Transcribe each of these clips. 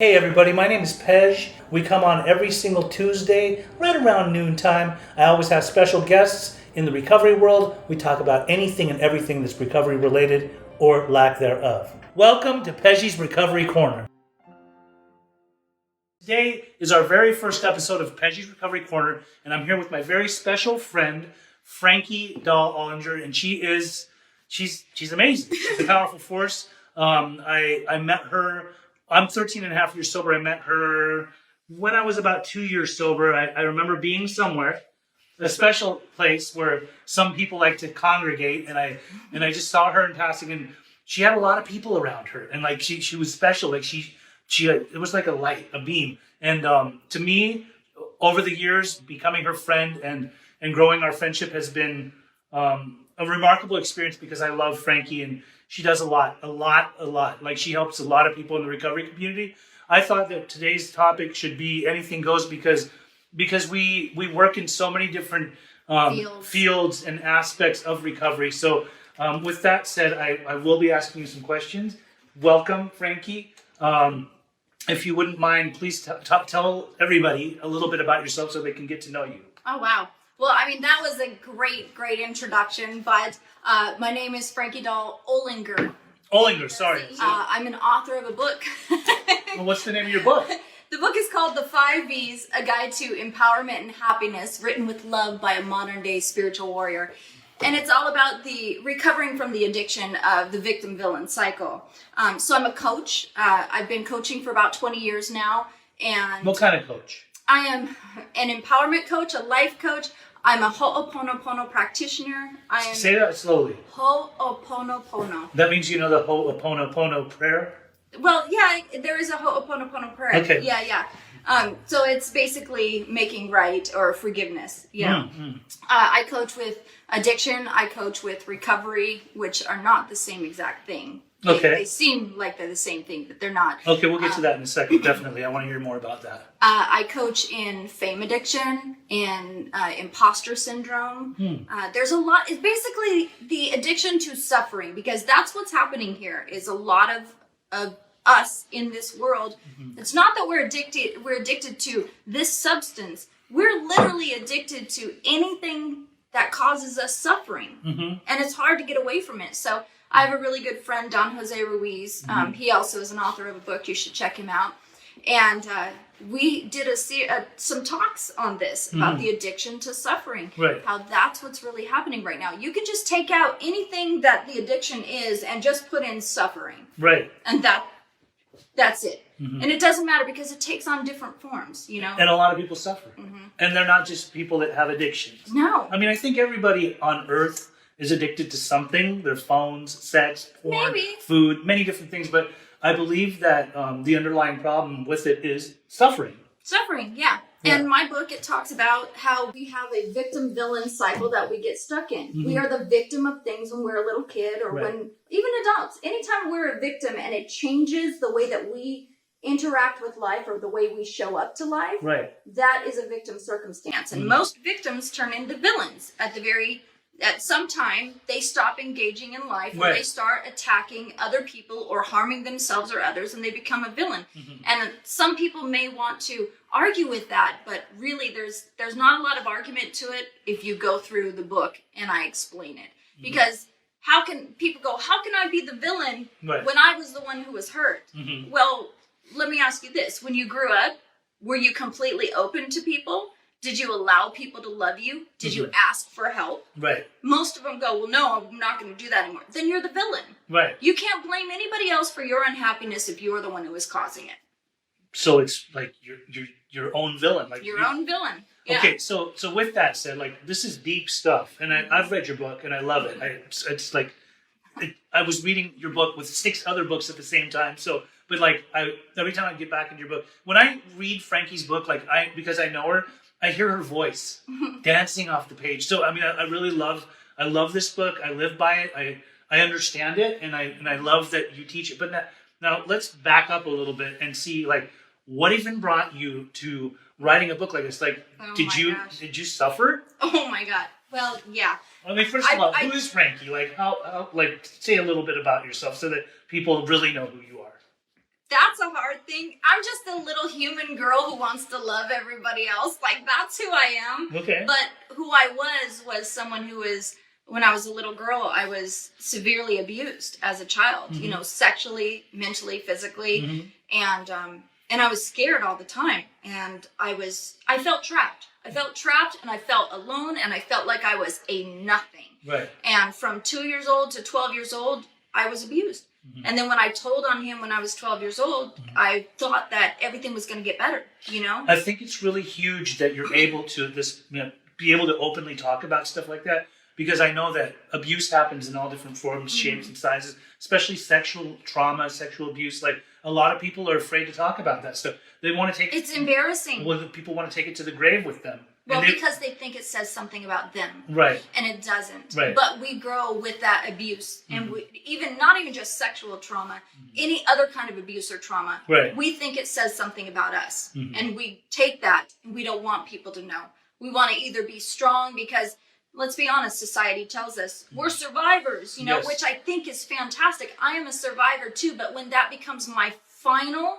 Hey everybody, my name is Pej. We come on every single Tuesday, right around noontime. I always have special guests in the recovery world. We talk about anything and everything that's recovery related or lack thereof. Welcome to Peji's Recovery Corner. Today is our very first episode of Peji's Recovery Corner, and I'm here with my very special friend, Franki Doll Olinger, and she's amazing. She's a powerful force. I met her. I'm 13 and a half years sober. I met her when I was about 2 years sober. I remember being somewhere, a special place where some people like to congregate, and I just saw her in passing, and she had a lot of people around her, and like she was special. Like she it was like a light, a beam. And to me, over the years, becoming her friend and growing our friendship has been a remarkable experience because I love Franki, and she does a lot. Like she helps a lot of people in the recovery community. I thought that today's topic should be anything goes because we work in so many different fields and aspects of recovery. So with that said, I will be asking you some questions. Welcome, Franki. If you wouldn't mind, please tell everybody a little bit about yourself so they can get to know you. Oh, wow. Well, I mean, that was a great introduction, but my name is Franki Doll Olinger. Olinger, sorry. I'm an author of a book. Well, what's the name of your book? The book is called The 5 V's, A Guide to Empowerment and Happiness, written with love by a modern-day spiritual warrior. And it's all about the recovering from the addiction of the victim-villain cycle. So I'm a coach. I've been coaching for about 20 years now. And what kind of coach? I am an empowerment coach, a life coach. I'm a Ho'oponopono practitioner. Say that slowly. Ho'oponopono. That means you know the Ho'oponopono prayer? Well, yeah, there is a Ho'oponopono prayer. Okay. Yeah. So it's basically making right or forgiveness. Yeah. I coach with addiction. I coach with recovery, which are not the same exact thing. They seem like they're the same thing, but they're not. Okay, we'll get to that in a second. Definitely. I want to hear more about that. I coach in fame addiction, in imposter syndrome. There's a lot. It's basically the addiction to suffering, because that's what's happening here is a lot of us in this world. It's not that we're addicted to this substance. We're literally addicted to anything that causes us suffering. And it's hard to get away from it. So I have a really good friend, Don Jose Ruiz. He also is an author of a book. You should check him out. And we did some talks on this about the addiction to suffering. Right. How that's what's really happening right now. You can just take out anything that the addiction is and just put in suffering. Right. And that's it. And it doesn't matter because it takes on different forms, you know. And a lot of people suffer. And they're not just people that have addictions. No. I mean, I think everybody on earth is addicted to something. Their phones, sex, porn, food, many different things. But I believe that the underlying problem with it is suffering. Suffering, yeah. And my book, it talks about how we have a victim-villain cycle that we get stuck in. We are the victim of things when we're a little kid or when, even adults, anytime we're a victim and it changes the way that we interact with life or the way we show up to life, that is a victim circumstance. And most victims turn into villains at some time. They stop engaging in life or they start attacking other people or harming themselves or others, and they become a villain. And some people may want to argue with that, but really there's not a lot of argument to it if you go through the book and I explain it. Because how can people go, how can I be the villain when I was the one who was hurt? Well, let me ask you this. When you grew up, were you completely open to people? Did you allow people to love you? Did you ask for help? Right. Most of them go, well, no, I'm not going to do that anymore. Then you're the villain. Right. You can't blame anybody else for your unhappiness if you're the one who is causing it. So it's like your own villain. Like your own villain. Yeah. Okay, so with that said, like, this is deep stuff. And I've read your book and I love it. It's like, I was reading your book with 6 other books at the same time. So, but like, every time I get back into your book, when I read Franki's book, like because I know her, I hear her voice dancing off the page. So, I mean, I really love this book. I live by it. I understand it. And I love that you teach it. But now let's back up a little bit and see, like, what even brought you to writing a book like this? Like, did you suffer? Oh my God. Well, yeah. I mean, first of all, who is Franki? Like, how, like, say a little bit about yourself so that people really know who you are. That's a hard thing. I'm just a little human girl who wants to love everybody else. Like, that's who I am. Okay. But who I was someone who was, when I was a little girl, I was severely abused as a child, you know, sexually, mentally, physically. And I was scared all the time. And I felt trapped. I felt trapped, and I felt alone, and I felt like I was a nothing. Right. And from 2 years old to 12 years old, I was abused. And then when I told on him when I was 12 years old, I thought that everything was going to get better, you know? I think it's really huge that you're able to be able to openly talk about stuff like that, because I know that abuse happens in all different forms, shapes, and sizes, especially sexual trauma, sexual abuse. Like, a lot of people are afraid to talk about that stuff. They want to take It's embarrassing. Well, people want to take it to the grave with them. Well, because they think it says something about them. Right. And it doesn't. Right. But we grow with that abuse. And not even just sexual trauma, any other kind of abuse or trauma. Right. We think it says something about us. And we take that, and we don't want people to know. We want to either be strong because, let's be honest, society tells us we're survivors, you know, which I think is fantastic. I am a survivor too, but when that becomes my final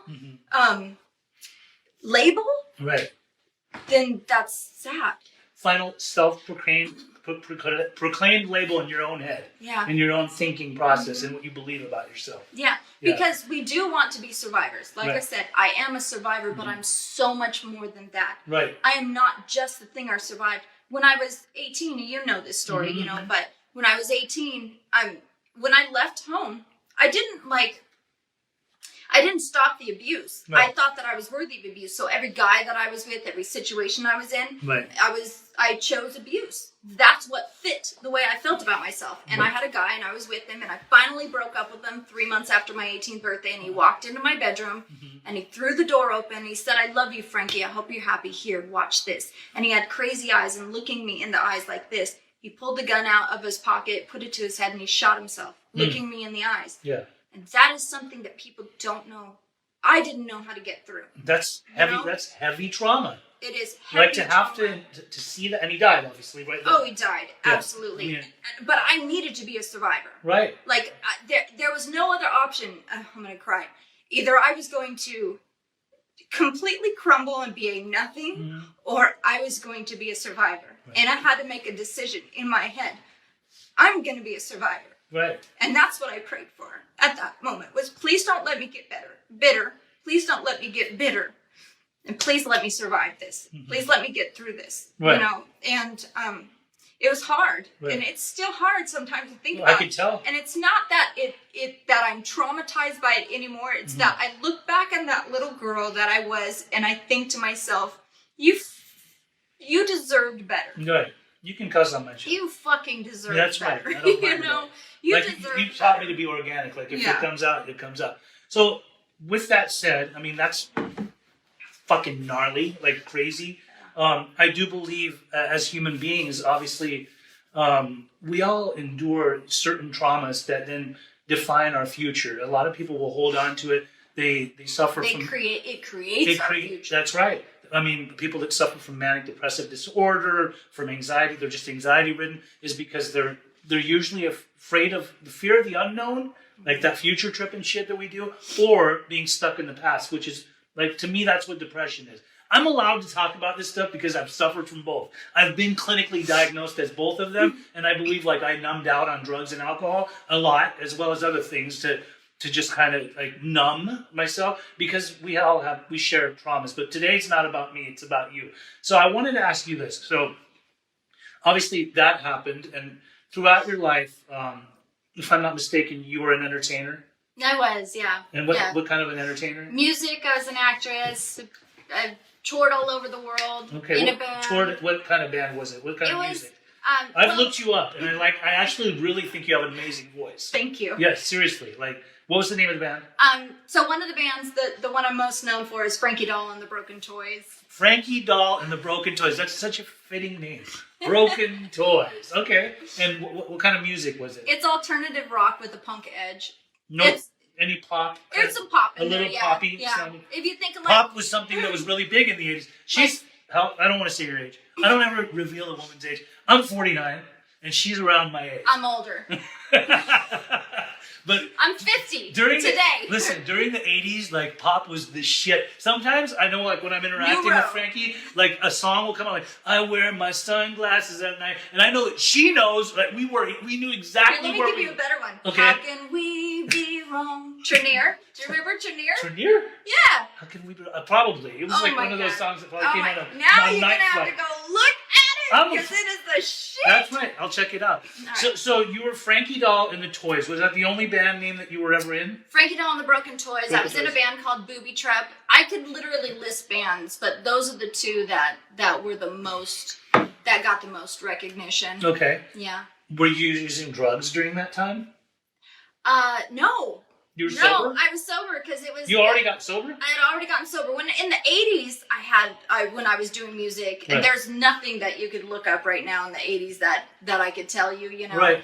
label, right, then that's sad. Final self-proclaimed label in your own head, in your own thinking process, and what you believe about yourself. Yeah, because we do want to be survivors. Like I said, I am a survivor, but I'm so much more than that. Right. I am not just the thing I survived. When I was 18, you know this story, you know, but when I was 18, when I left home, I didn't stop the abuse. No. I thought that I was worthy of abuse. So every guy that I was with, every situation I was in, I chose abuse. That's what fit the way I felt about myself. And I had a guy, and I was with him, and I finally broke up with him 3 months after my 18th birthday, and he walked into my bedroom, and he threw the door open, and he said, "I love you, Frankie. I hope you're happy. Here, watch this." And he had crazy eyes, and looking me in the eyes like this, he pulled the gun out of his pocket, put it to his head, and he shot himself, looking me in the eyes. Yeah. And that is something that people don't know. I didn't know how to get through. That's heavy. You know? That's heavy trauma. It is heavy like to have to see that, and he died, obviously, right? Oh, he died, absolutely. Yeah. But I needed to be a survivor, right? Like there was no other option. I'm gonna cry. Either I was going to completely crumble and be a nothing, or I was going to be a survivor. Right. And I had to make a decision in my head. I'm gonna be a survivor. Right. And that's what I prayed for at that moment, was please don't let me get bitter. Please don't let me get bitter. And please let me survive this. Please let me get through this. Right. You know, and it was hard. Right. And it's still hard sometimes to think about. I can tell. And it's not that that I'm traumatized by it anymore. It's that I look back on that little girl that I was, and I think to myself, you deserved better. Right. You can cuss on my show. You fucking deserve That's better. Right. I don't mind you know, that. you like, deserve you taught me to be organic. Like, if it comes out, it comes out. So, with that said, I mean, that's fucking gnarly, like crazy. I do believe, as human beings, obviously, we all endure certain traumas that then define our future. A lot of people will hold on to it. They suffer from... It creates our future. That's right. I mean, people that suffer from manic depressive disorder, from anxiety, they're just anxiety ridden, is because they're usually afraid of the fear of the unknown, like that future trip and shit that we do, or being stuck in the past, which is, like, to me, that's what depression is. I'm allowed to talk about this stuff because I've suffered from both. I've been clinically diagnosed as both of them, and I believe, like, I numbed out on drugs and alcohol a lot, as well as other things to just kind of, like, numb myself, because we share traumas. But today's not about me, it's about you. So I wanted to ask you this. So obviously that happened, and throughout your life, if I'm not mistaken, you were an entertainer? I was, yeah. And what kind of an entertainer? Music, I was an actress. I toured all over the world in a band. What kind of band was it? What kind of music? I've looked you up, and I actually really think you have an amazing voice. Thank you. Yes, seriously. Like, what was the name of the band? So one of the bands, the one I'm most known for, is Franki Doll and the Broken Toys. Franki Doll and the Broken Toys. That's such a fitting name. Broken Toys. Okay. And what kind of music was it? It's alternative rock with a punk edge. Any pop? There's some pop in there, a little poppy sounding. If you think of pop was something that was really big in the 80s. I don't want to say your age. I don't ever reveal a woman's age. I'm 49, and she's around my age. I'm older. But I'm 50 during today. Listen, during the 80s, like pop was the shit. Sometimes I know, like when I'm interacting with Franki, like a song will come on, like I wear my sunglasses at night, and I know that she knows. Like we knew exactly. Here, let me give you a better one. Okay. How can we be wrong? Trenier. Do you remember Trenier? Trenier? Yeah. How can we be? Probably. It was like one of those songs that probably came out of Now you're Night gonna have Flight. to go look at it because it is the shit. That's right. I'll check it out. Right. So you were Franki Doll and the Toys. Was that the only band name that you were ever in? Franki Doll and the Broken Toys. I was in a band called Booby Trap. I could literally list bands, but those are the two that were the most, that got the most recognition. Okay. Yeah. Were you using drugs during that time? No. You were no, sober? I was sober because it was. You already got sober? I had already gotten sober. When in the 80s, when I was doing music, and there's nothing that you could look up right now in the 80s that I could tell you, you know. Right.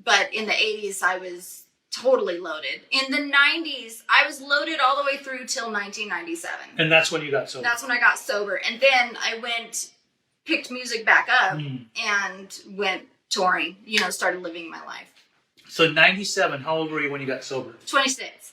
But in the 80s, I was totally loaded. In the 90s, I was loaded all the way through till 1997. And that's when you got sober? That's when I got sober. And then I picked music back up and went touring, started living my life. So 97, how old were you when you got sober? 26.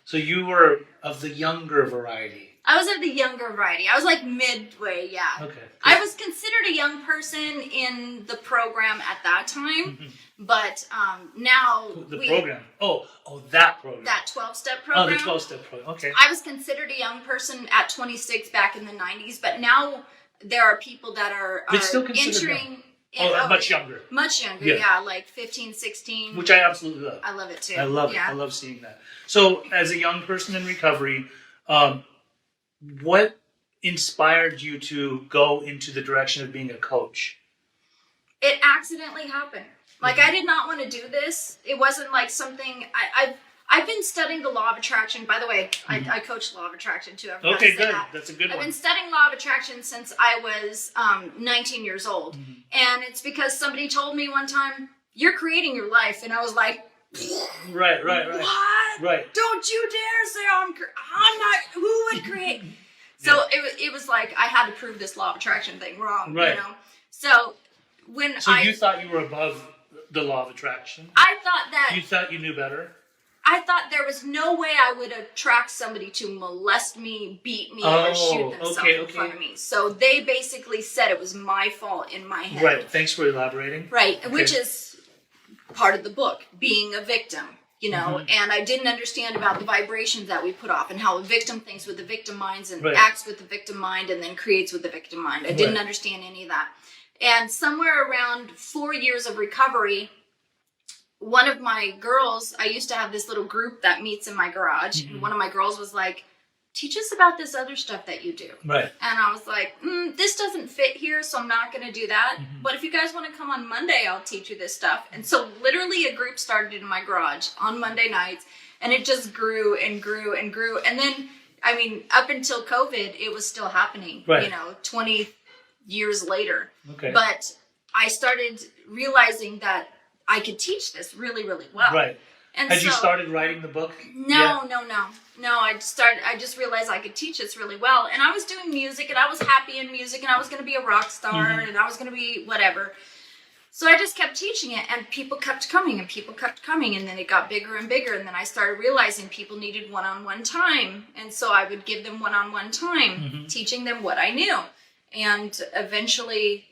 So you were of the younger variety. I was of the younger variety. I was like midway, yeah. Okay. I was considered a young person in the program at that time, but now program. Oh, that program. That 12-step program. Oh, the 12-step program. Okay. I was considered a young person at 26 back in the 90s, but now there are people that are still entering. Much younger. Much younger, yeah, like 15, 16. Which I absolutely love. I love it too. I love it. I love seeing that. So, as a young person in recovery, what inspired you to go into the direction of being a coach? It accidentally happened. Like, I did not want to do this. It wasn't like something... I've been studying the law of attraction. By the way, I coach law of attraction too. Okay, good. That's a good one. I've been studying law of attraction since I was 19 years old. And it's because somebody told me one time, you're creating your life. And I was like... Right. What? Right. Don't you dare say I'm not... Who would create... So it was like I had to prove this law of attraction thing wrong, you know? So you thought you were above the law of attraction? I thought that... You thought you knew better? I thought there was no way I would attract somebody to molest me, beat me, or shoot themselves in front of me. So they basically said it was my fault in my head. Right. Thanks for elaborating. Right. Okay. Which is part of the book, being a victim, and I didn't understand about the vibrations that we put off and how a victim thinks with the victim minds and acts with the victim mind and then creates with the victim mind. I didn't understand any of that. And somewhere around 4 years of recovery, one of my girls, I used to have this little group that meets in my garage, and one of my girls was like, teach us about this other stuff that you do. Right. And I was like, this doesn't fit here, so I'm not going to do that. But if you guys want to come on Monday, I'll teach you this stuff. And so literally a group started in my garage on Monday nights, and it just grew and grew and grew. And then, up until COVID, it was still happening, 20 years later. Okay. But I started realizing that I could teach this really, really well. Right. And Had you started writing the book? No. I just realized I could teach this really well. And I was doing music, and I was happy in music, and I was going to be a rock star, and I was going to be whatever. So I just kept teaching it, and people kept coming, and then it got bigger and bigger, and then I started realizing people needed one-on-one time. And so I would give them one-on-one time, teaching them what I knew. And eventually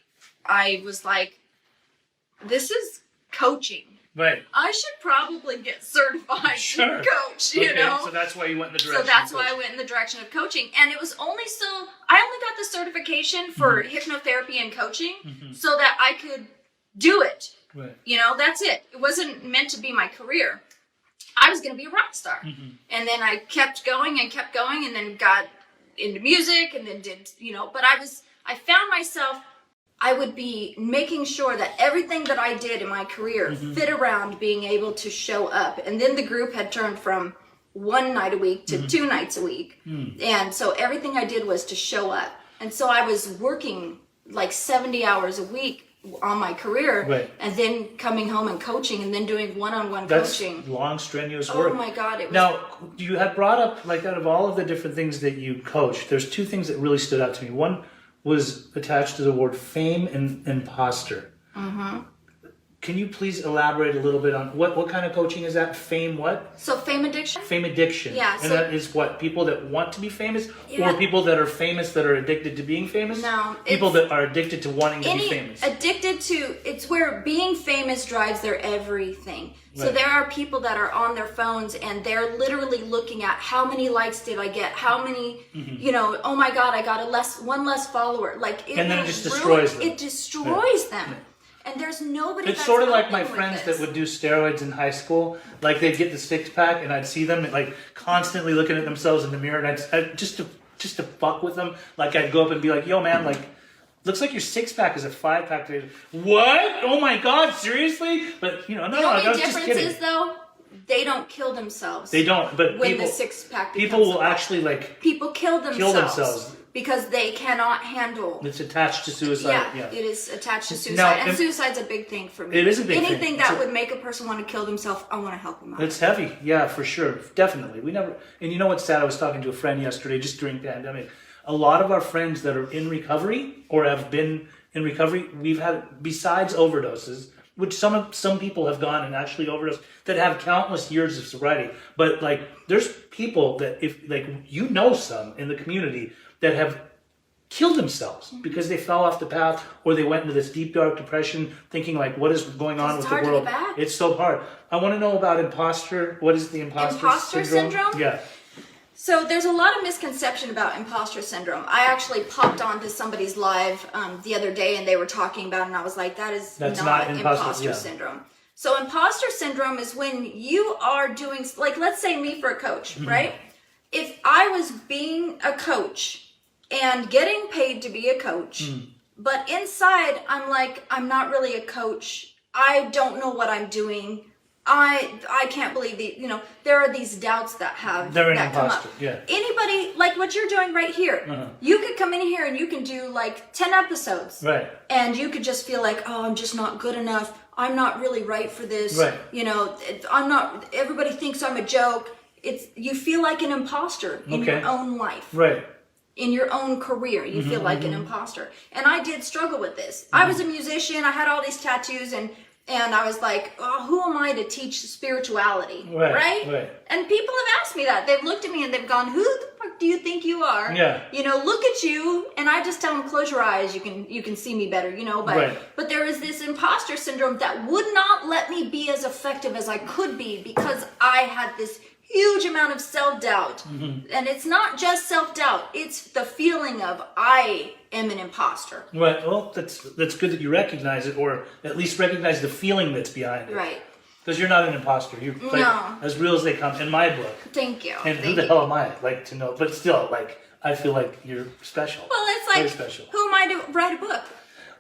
I was like, this is coaching. Right. I should probably get certified to coach, you know? So that's why you went in the direction of coaching. So that's why I went in the direction of coaching. And it was I only got the certification for hypnotherapy and coaching so that I could do it. Right. That's it. It wasn't meant to be my career. I was going to be a rock star. And then I kept going and then got into music and then did, but I found myself, I would be making sure that everything that I did in my career fit around being able to show up. And then the group had turned from 1 night a week to 2 nights a week. And so everything I did was to show up. And so I was working like 70 hours a week on my career and then coming home and coaching and then doing one-on-one coaching. That's long, strenuous work. Oh my God. It was... Now, you had brought up, like, out of all of the different things that you coach, there's 2 things that really stood out to me. One was attached to the word fame and imposter. Can can you please elaborate a little bit on what kind of coaching is that? Fame what? So fame addiction? Fame addiction. Yeah. And that is what? People that want to be famous? Or people that are famous that are addicted to being famous? No. People that are addicted to wanting to be famous. Addicted to, it's where being famous drives their everything. So there are people that are on their phones and they're literally looking at how many likes did I get? How many, you know, oh my God, I got one less follower. Like, and then it just destroys them. It destroys them. Yeah. And there's nobody. It's sort of like my friends that would do steroids in high school. Like they'd get the six pack, and I'd see them like constantly looking at themselves in the mirror, and I'd just to fuck with them. Like I'd go up and be like, "Yo, man, like, looks like your six pack is a 5-pack." What? Oh my God, seriously? But you know, no, I was just kidding. The only difference is though, they don't kill themselves. They don't. But when the 6-pack, people will actually like people kill themselves. Because they cannot handle. It's attached to suicide. Yeah, it is attached to suicide. And suicide's a big thing for me. It is a big thing. Anything that would make a person want to kill themselves, I want to help them out. It's heavy. Yeah, for sure. Definitely. And you know what's sad? I was talking to a friend yesterday, just during the pandemic. A lot of our friends that are in recovery or have been in recovery, we've had, besides overdoses, which some people have gone and actually overdosed, that have countless years of sobriety. But like, there's people that, if like, you know, some in the community that have killed themselves because they fell off the path or they went into this deep dark depression thinking like, what is going on with the world? It's so hard. I want to know about imposter. What is the imposter syndrome? Yeah. So there's a lot of misconception about imposter syndrome. I actually popped onto somebody's live the other day and they were talking about it and I was like, that's not imposter syndrome. So imposter syndrome is when you are doing, like, let's say me for a coach, right? If I was being a coach and getting paid to be a coach, but inside I'm like, I'm not really a coach. I don't know what I'm doing. I can't believe there are these doubts that come up. Yeah. Anybody, like what you're doing right here, you could come in here and you can do like 10 episodes. Right. And you could just feel like, oh, I'm just not good enough. I'm not really right for this. Right. You know, everybody thinks I'm a joke. You feel like an imposter in your own life. Right. In your own career, you feel like an imposter. And I did struggle with this. I was a musician. I had all these tattoos and I was like, oh, who am I to teach spirituality? Right? And people have asked me that. They've looked at me and they've gone, who the fuck do you think you are? Yeah. You know, look at you. And I just tell them, close your eyes. You can see me better, you know. But there is this imposter syndrome that would not let me be as effective as I could be because I had this huge amount of self-doubt. And it's not just self-doubt, it's the feeling of I am an imposter. Right. Well, that's good that you recognize it, or at least recognize the feeling that's behind it. Right. Because you're not an imposter. You're like, as real as they come in my book. Thank you. And who the hell am I? Like, to know, but still, like, I feel like you're special. Well, it's like, very special. Who am I to write a book?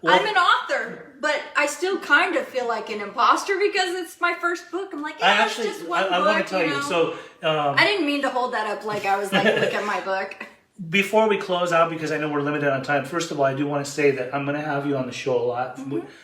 Well, I'm an author, but I still kind of feel like an imposter because it's my first book. I'm like, yeah, it's just one book. I want to tell you, so... I didn't mean to hold that up like I was like, look at my book. Before we close out, because I know we're limited on time, first of all, I do want to say that I'm going to have you on the show a lot.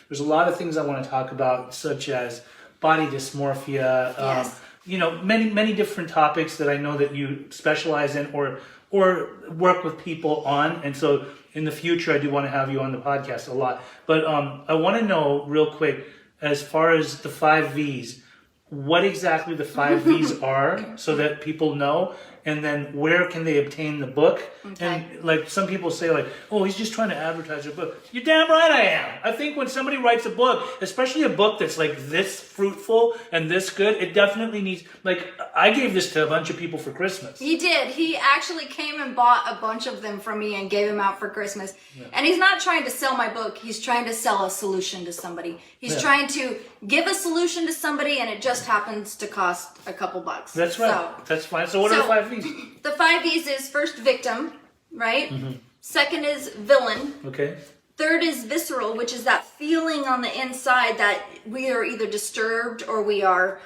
There's a lot of things I want to talk about, such as body dysmorphia, you know, many different topics that I know that you specialize in or work with people on. And so in the future, I do want to have you on the podcast a lot. But I want to know real quick, as far as the 5 Vs, what exactly the 5 Vs are so that people know, and then where can they obtain the book? And like some people say like, oh, he's just trying to advertise your book. You're damn right I am. I think when somebody writes a book, especially a book that's like this fruitful and this good, it definitely needs, like, I gave this to a bunch of people for Christmas. He did. He actually came and bought a bunch of them from me and gave them out for Christmas. And he's not trying to sell my book. He's trying to sell a solution to somebody. He's trying to give a solution to somebody, and it just happens to cost a couple bucks. That's right. So, that's fine. So what are the 5 Vs? The 5 Vs is first victim, right? Second is villain. Okay. Third is visceral, which is that feeling on the inside that we are either disturbed or we're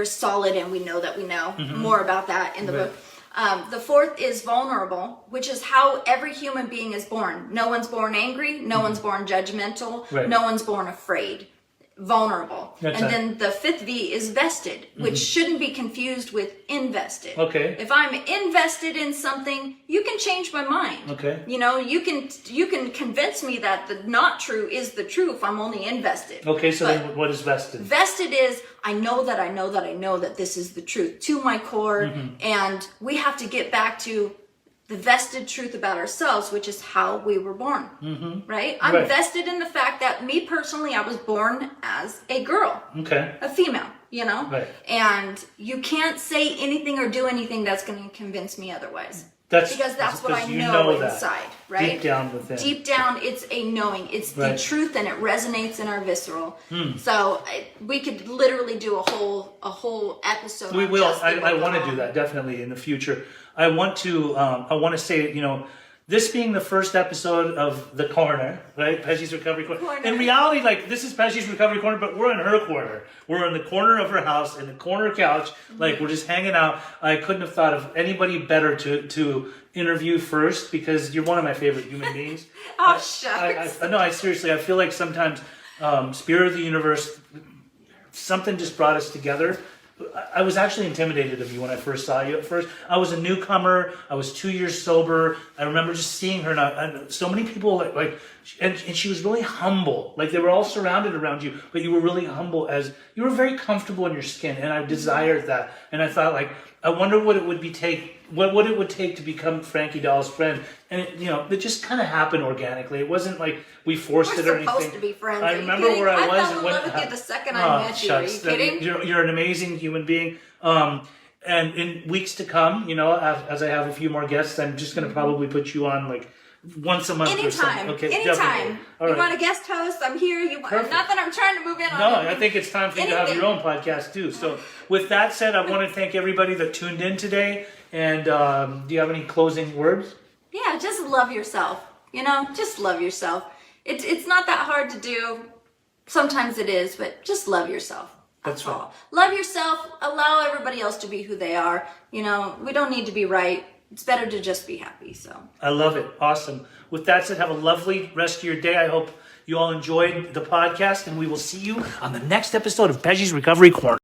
solid and we know that we know. More about that in the book. The fourth is vulnerable, which is how every human being is born. No one's born angry. No one's born judgmental. No one's born afraid. vulnerable. Okay. And then the fifth V is vested, which shouldn't be confused with invested. Okay. If I'm invested in something, you can change my mind. Okay. You know, you can convince me that the not true is the true if I'm only invested. Okay, so But then what is vested? vested is I know that this is the truth to my core, and we have to get back to the vested truth about ourselves, which is how we were born, right? I'm vested in the fact that me personally, I was born as a girl, a female, you know? Right. And you can't say anything or do anything that's going to convince me otherise. Because that's what I know inside, right? Deep down within. Deep down, it's a knowing. It's the truth, and it resonates in our visceral. So we could literally do a whole episode. We will. I want to do that definitely in the future. I want to say, you know, this being the first episode of the corner, right? Peji's Recovery Corner. In reality, like, this is Peji's Recovery Corner, but we're in her corner. We're in the corner of her house, in the corner couch. Like, we're just hanging out. I couldn't have thought of anybody better to interview first, because you're one of my favorite human beings. Oh, shucks. I seriously, I feel like sometimes Spirit of the Universe, something just brought us together. I was actually intimidated of you when I first saw you at first. I was a newcomer. I was 2 years sober. I remember just seeing her, and so many people and she was really humble. Like, they were all surrounded around you, but you were really humble, as you were very comfortable in your skin, and I desired that. And I thought, like, I wonder what it would take to become Franki Doll's friend. And it just kind of happened organically. It wasn't like we forced it or anything. We're supposed to be friends. I remember where I was. I fell in love with you the second I met you. Are you kidding? You're an amazing human being. And in weeks to come, as I have a few more guests, I'm just going to probably put you on like once a month or something. Okay, anytime. All right. You want a guest host? I'm here. Not that I'm trying to move in on No, I think it's time for you to have your own podcast too. So with that said, I want to thank everybody that tuned in today. And do you have any closing words? Yeah, just love yourself. Just love yourself. It's not that hard to do. Sometimes it is, but just love yourself. That's all. Right. Love yourself. Allow everybody else to be who they are. We don't need to be right. It's better to just be happy. So I love it. Awesome. With that said, have a lovely rest of your day. I hope you all enjoyed the podcast, and we will see you on the next episode of Peji's Recovery Corner.